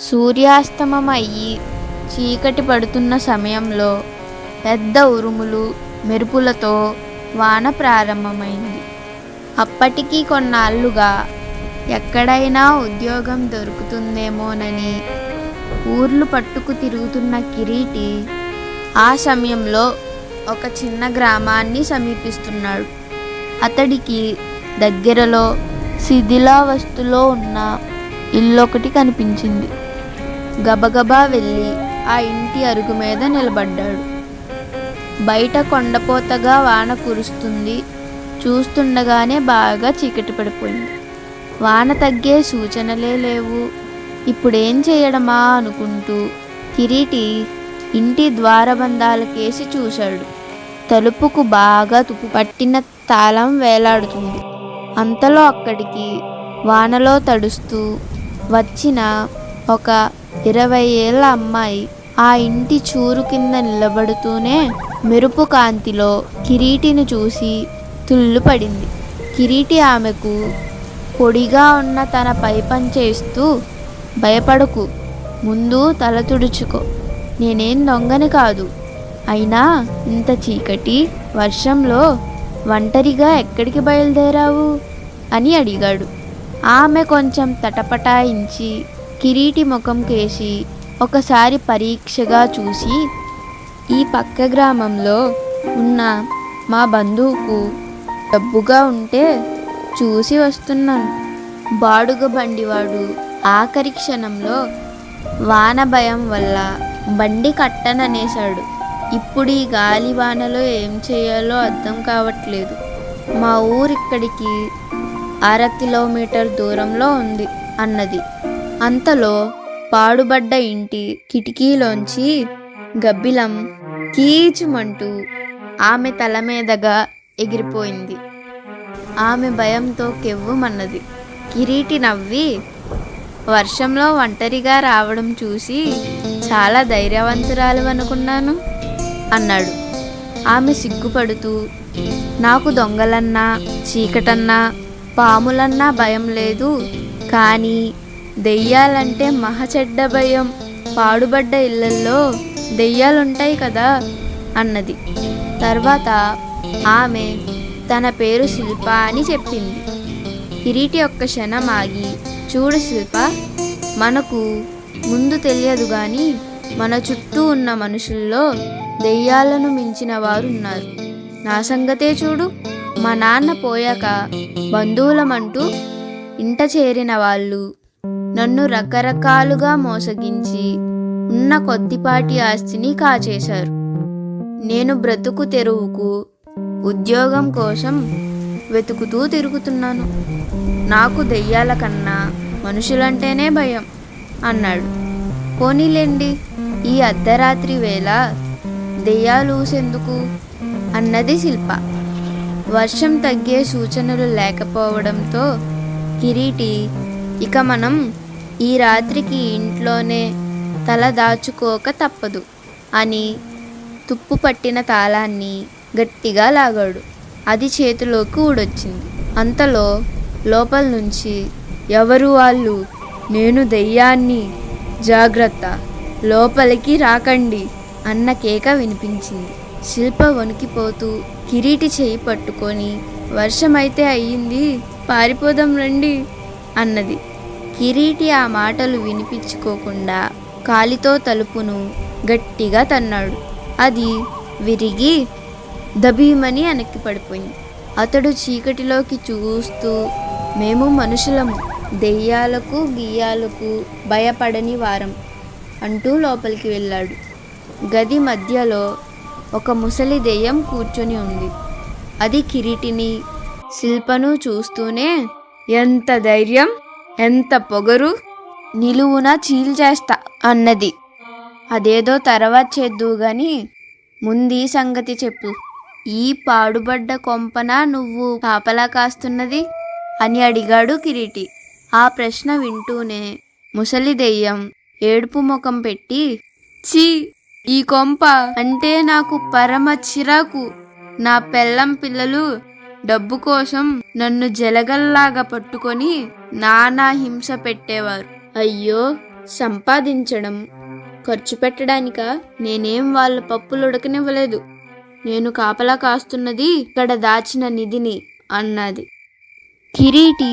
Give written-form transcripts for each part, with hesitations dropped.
సూర్యాస్తమం అయ్యి చీకటి పడుతున్న సమయంలో పెద్ద ఉరుములు మెరుపులతో వాన ప్రారంభమైంది. అప్పటికి కొన్నాళ్లుగా ఎక్కడైనా ఉద్యోగం దొరుకుతుందేమోనని ఊర్లు పట్టుకు తిరుగుతున్న కిరీటి ఆ సమయంలో ఒక చిన్న గ్రామాన్ని సమీపిస్తున్నాడు. అతడికి దగ్గరలో శిథిలావస్థలో ఉన్న ఇల్లొకటి కనిపించింది. గబగబా వెళ్ళి ఆ ఇంటి అరుగు మీద నిలబడ్డాడు. బయట కొండపోతగా వాన కురుస్తుంది. చూస్తుండగానే బాగా చీకటి పడిపోయింది. వాన తగ్గే సూచనలే లేవు. ఇప్పుడేం చేయడమా అనుకుంటూ కిరీటి ఇంటి ద్వారబంధాలకేసి చూశాడు. తలుపుకు బాగా తుప్పు పట్టిన తాళం వేలాడుతుంది. అంతలో అక్కడికి వానలో తడుస్తూ వచ్చిన ఒక 20 ఏళ్ల అమ్మాయి ఆ ఇంటి చూరు కింద నిలబడుతూనే మెరుపు కాంతిలో కిరీటిని చూసి తుళ్ళుపడింది. కిరీటి ఆమెకు పొడిగా ఉన్న తన పైపంచె ఇస్తూ, భయపడకు, ముందు తల తుడుచుకో, నేనేం దొంగని కాదు. అయినా ఇంత చీకటి వర్షంలో ఒంటరిగా ఎక్కడికి బయలుదేరావు అని అడిగాడు. ఆమె కొంచెం తటపటాయించి కిరీటి ముఖం కేసి ఒకసారి పరీక్షగా చూసి, ఈ పక్క గ్రామంలో ఉన్న మా బంధువుకు డబ్బుగా ఉంటే చూసి వస్తున్నాను. బాడుగ బండివాడు ఆఖరి క్షణంలో వాన భయం వల్ల బండి కట్టననేశాడు. ఇప్పుడు ఈ గాలి వానలో ఏం చేయాలో అర్థం కావట్లేదు. మా ఊరిక్కడికి 1/2 కిలోమీటర్ దూరంలో ఉంది అన్నది. అంతలో పాడుబడ్డ ఇంటి కిటికీలోంచి గబ్బిలం కీచుమంటూ ఆమె తల మీదగా ఎగిరిపోయింది. ఆమె భయంతో కెవ్వుమన్నది. కిరీటి నవ్వి, వర్షంలో ఒంటరిగా రావడం చూసి చాలా ధైర్యవంతురాలు అనుకున్నాను అన్నాడు. ఆమె సిగ్గుపడుతూ, నాకు దొంగలన్నా చీకటన్నా పాములన్నా భయం లేదు, కానీ దెయ్యాలంటే మహచెడ్డ భయం. పాడుబడ్డ ఇళ్లల్లో దెయ్యాలుంటాయి కదా అన్నది. తర్వాత ఆమె తన పేరు శిల్ప అని చెప్పింది. కిరీటి ఒక్క క్షణం ఆగి, చూడు శిల్ప, మనకు ముందు తెలియదు గాని మన చుట్టూ ఉన్న మనుషుల్లో దెయ్యాలను మించిన వారు ఉన్నారు. నా సంగతే చూడు. మా నాన్న పోయాక బంధువులమంటూ ఇంట చేరిన వాళ్ళు నన్ను రకరకాలుగా మోసగించి ఉన్న కొద్దిపాటి ఆస్తిని కాచేశారు. నేను బ్రతుకు తెరువుకు ఉద్యోగం కోసం వెతుకుతూ తిరుగుతున్నాను. నాకు దెయ్యాల కన్నా మనుషులంటేనే భయం అన్నాడు. పోనీలేండి, ఈ అర్ధరాత్రి వేళ దెయ్యాలూసెందుకు అన్నది శిల్ప. వర్షం తగ్గే సూచనలు లేకపోవడంతో కిరీటి, ఇక మనం ఈ రాత్రికి ఇంట్లోనే తల దాచుకోక తప్పదు అని తుప్పు పట్టిన తాళాన్ని గట్టిగా లాగాడు. అది చేతిలోకి ఊడొచ్చింది. అంతలో లోపల నుంచి, ఎవరు వాళ్ళు? నేను దెయ్యాన్ని, జాగ్రత్త, లోపలికి రాకండి అన్న కేక వినిపించింది. శిల్ప వణికిపోతూ కిరీటి చేయి పట్టుకొని, వర్షమైతే అయ్యింది, పారిపోదాం రండి అన్నది. కిరీటి ఆ మాటలు వినిపించుకోకుండా కాలితో తలుపును గట్టిగా తన్నాడు. అది విరిగి దబీమని వెనక్కి పడిపోయింది. అతడు చీకటిలోకి చూస్తూ, మేము మనుషులము, దెయ్యాలకు గియ్యాలకు భయపడని వారం అంటూ లోపలికి వెళ్ళాడు. గది మధ్యలో ఒక ముసలి దెయ్యం కూర్చొని ఉంది. అది కిరీటిని శిల్పను చూస్తూనే, ఎంత ధైర్యం, ఎంత పొగరు, నిలువున చీల్చేస్తా అన్నది. అదేదో తర్వాత చేద్దువు గాని ముందీ సంగతి చెప్పు. ఈ పాడుబడ్డ కొంపన నువ్వు కాపలా కాస్తున్నది అని అడిగాడు కిరీటి. ఆ ప్రశ్న వింటూనే ముసలి దెయ్యం ఏడుపు ముఖం పెట్టి, ఛీ, ఈ కొంప అంటే నాకు పరమ చిరాకు. నా పెళ్ళం పిల్లలు డబ్బు కోసం నన్ను జలగల్లాగా పట్టుకొని నానా హింస పెట్టేవారు. అయ్యో, సంపాదించడం ఖర్చు పెట్టడానికా? నేనేం వాళ్ళ పప్పులు ఉడకనివ్వలేదు. నేను కాపలా కాస్తున్నది ఇక్కడ దాచిన నిధిని అన్నది. కిరీటి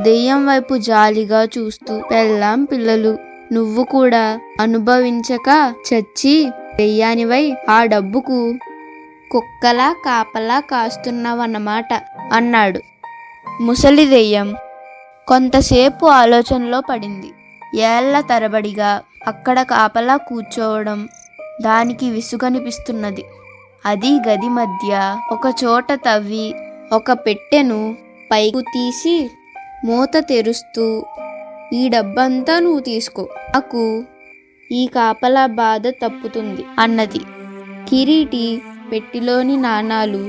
దెయ్యం వైపు జాలిగా చూస్తూ, పెళ్ళాం పిల్లలు నువ్వు కూడా అనుభవించక చచ్చి దెయ్యానివై ఆ డబ్బుకు కుక్కలా కాపలా కాస్తున్నావన్నమాట అన్నాడు. ముసలి దెయ్యం కొంతసేపు ఆలోచనలో పడింది. ఏళ్ల తరబడిగా అక్కడ కాపలా కూర్చోవడం దానికి విసుగనిపిస్తున్నది. అది గది మధ్య ఒక చోట తవ్వి ఒక పెట్టెను పైకి తీసి మూత తెరుస్తూ, ఈ డబ్బంతా నువ్వు తీసుకో, నాకు ఈ కాపలా బాధ తప్పుతుంది అన్నది. కిరీటి పెట్టిలోని నాణాలు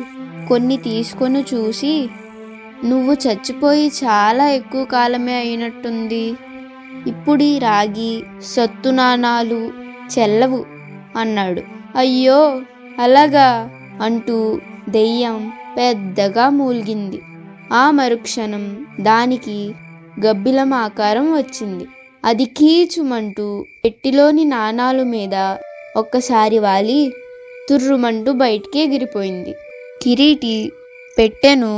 కొన్ని తీసుకొని చూసి, నువ్వు చచ్చిపోయి చాలా ఎక్కువ కాలమే అయినట్టుంది. ఇప్పుడు ఈ రాగి సత్తు నాణాలు చెల్లవు అన్నాడు. అయ్యో అలాగా అంటూ దెయ్యం పెద్దగా మూల్గింది. ఆ మరుక్షణం దానికి గబ్బిలం ఆకారం వచ్చింది. అది కీచుమంటూ పెట్టిలోని నాణాలు మీద ఒక్కసారి వాలి తుర్రుమంటూ బయటికి ఎగిరిపోయింది. కిరీటి పెట్టెను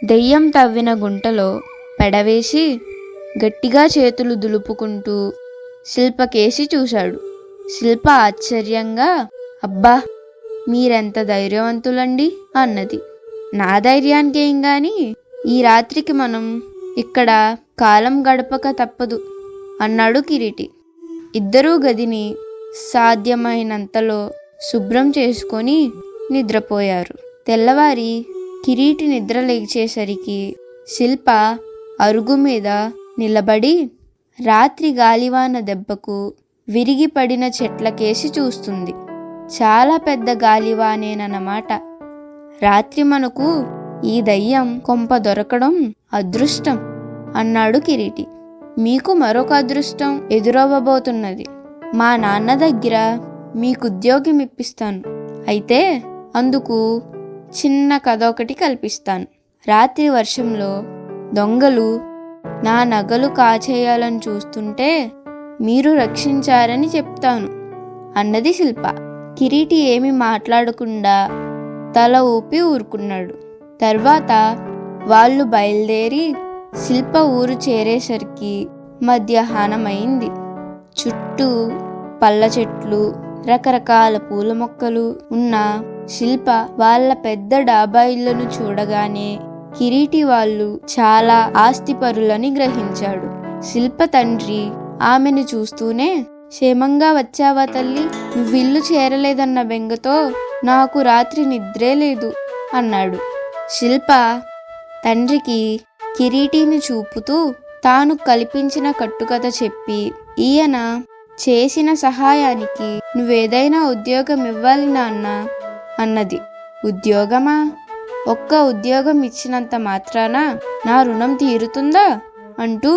దెయ్యం తవ్విన గుంటలో పెడవేసి గట్టిగా చేతులు దులుపుకుంటూ శిల్పకేసి చూశాడు. శిల్ప ఆశ్చర్యంగా, అబ్బా మీరెంత ధైర్యవంతులండి అన్నది. నా ధైర్యానికేం గాని, ఈ రాత్రికి మనం ఇక్కడ కాలం గడపక తప్పదు అన్నాడు కిరీటి. ఇద్దరూ గదిని సాధ్యమైనంతలో శుభ్రం చేసుకొని నిద్రపోయారు. తెల్లవారి కిరీటి నిద్ర లేచేసరికి శిల్ప అరుగు మీద నిలబడి రాత్రి గాలివాన దెబ్బకు విరిగిపడిన చెట్లకేసి చూస్తుంది. చాలా పెద్ద గాలివానేనన్నమాట. రాత్రి మనకు ఈ దయ్యం కొంప దొరకడం అదృష్టం అన్నాడు కిరీటి. మీకు మరొక అదృష్టం ఎదురవ్వబోతున్నది. మా నాన్న దగ్గర మీకుద్యోగం ఇప్పిస్తాను. అయితే అందుకు చిన్న కథ ఒకటి కల్పిస్తాను. రాత్రి వర్షంలో దొంగలు నా నగలు కాచేయాలని చూస్తుంటే మీరు రక్షించారని చెప్తాను అన్నది శిల్ప. కిరీటి ఏమీ మాట్లాడకుండా తల ఊపి ఊరుకున్నాడు. తర్వాత వాళ్ళు బయలుదేరి శిల్ప ఊరు చేరేసరికి మధ్యాహ్నమైంది. చుట్టూ పళ్ళ చెట్లు, రకరకాల పూల మొక్కలు ఉన్న శిల్ప వాళ్ళ పెద్ద డాబా ఇళ్లను చూడగానే కిరీటి వాళ్ళు చాలా ఆస్తిపరులని గ్రహించాడు. శిల్ప తండ్రి ఆమెను చూస్తూనే, క్షేమంగా వచ్చావా తల్లి? నువ్విల్లు చేరలేదన్న బెంగతో నాకు రాత్రి నిద్రే లేదు అన్నాడు. శిల్ప తండ్రికి కిరీటిని చూపుతూ తాను కల్పించిన కట్టుకథ చెప్పి, ఈయన చేసిన సహాయానికి నువ్వేదైనా ఉద్యోగం ఇవ్వాలి నాన్న అన్నది. ఉద్యోగమా? ఒక్క ఉద్యోగం ఇచ్చినంత మాత్రాన నా రుణం తీరుతుందా అంటూ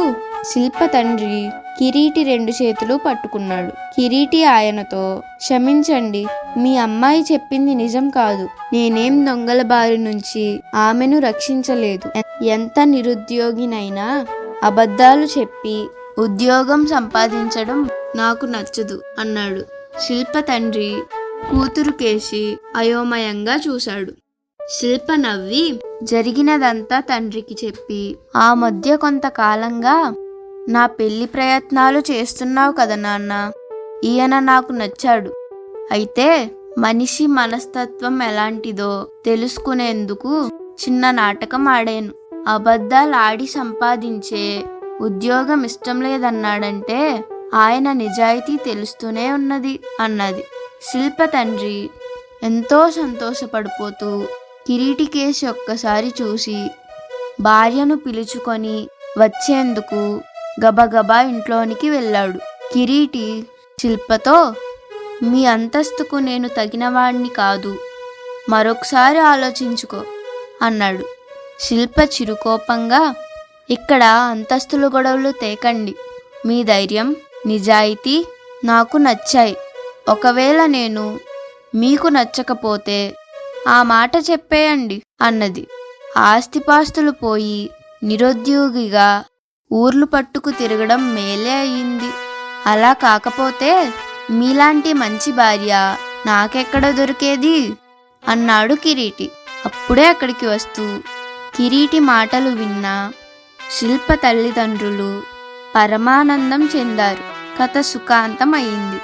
శిల్ప తండ్రి కిరీటి 2 చేతులు పట్టుకున్నాడు. కిరీటి ఆయనతో, క్షమించండి, మీ అమ్మాయి చెప్పింది నిజం కాదు. నేనేం దొంగల బారి నుంచి ఆమెను రక్షించలేదు. ఎంత నిరుద్యోగినైనా అబద్ధాలు చెప్పి ఉద్యోగం సంపాదించడం నాకు నచ్చదు అన్నాడు. శిల్ప తండ్రి కూతురు కేసి అయోమయంగా చూశాడు. శిల్ప నవ్వి జరిగినదంతా తండ్రికి చెప్పి, ఆ మధ్య కొంతకాలంగా నా పెళ్లి ప్రయత్నాలు చేస్తున్నావు కదా నాన్న, ఈయన నాకు నచ్చాడు. అయితే మనిషి మనస్తత్వం ఎలాంటిదో తెలుసుకునేందుకు చిన్న నాటకం ఆడాను. అబద్ధాలు ఆడి సంపాదించే ఉద్యోగం ఇష్టం లేదన్నాడంటే ఆయన నిజాయితీ తెలుస్తూనే ఉన్నది అన్నది. శిల్ప తండ్రి ఎంతో సంతోషపడిపోతూ కిరీటి కేసి ఒక్కసారి చూసి భార్యను పిలుచుకొని వచ్చేందుకు గబగబా ఇంట్లోనికి వెళ్ళాడు. కిరీటి శిల్పతో, మీ అంతస్తుకు నేను తగినవాణ్ణి కాదు, మరొకసారి ఆలోచించుకో అన్నాడు. శిల్ప చిరుకోపంగా, ఇక్కడ అంతస్తుల గొడవలు తేకండి. మీ ధైర్యం, నిజాయితీ నాకు నచ్చాయి. ఒకవేళ నేను మీకు నచ్చకపోతే ఆ మాట చెప్పేయండి అన్నది. ఆస్తిపాస్తులు పోయి నిరుద్యోగిగా ఊర్లు పట్టుకు తిరగడం మేలే అయింది అలా కాకపోతే మీలాంటి మంచి భార్య నాకెక్కడ దొరికేది అన్నాడు కిరీటి. అప్పుడే అక్కడికి వస్తూ కిరీటి మాటలు విన్న శిల్ప తల్లిదండ్రులు పరమానందం చెందారు. కథ సుఖాంతం అయింది.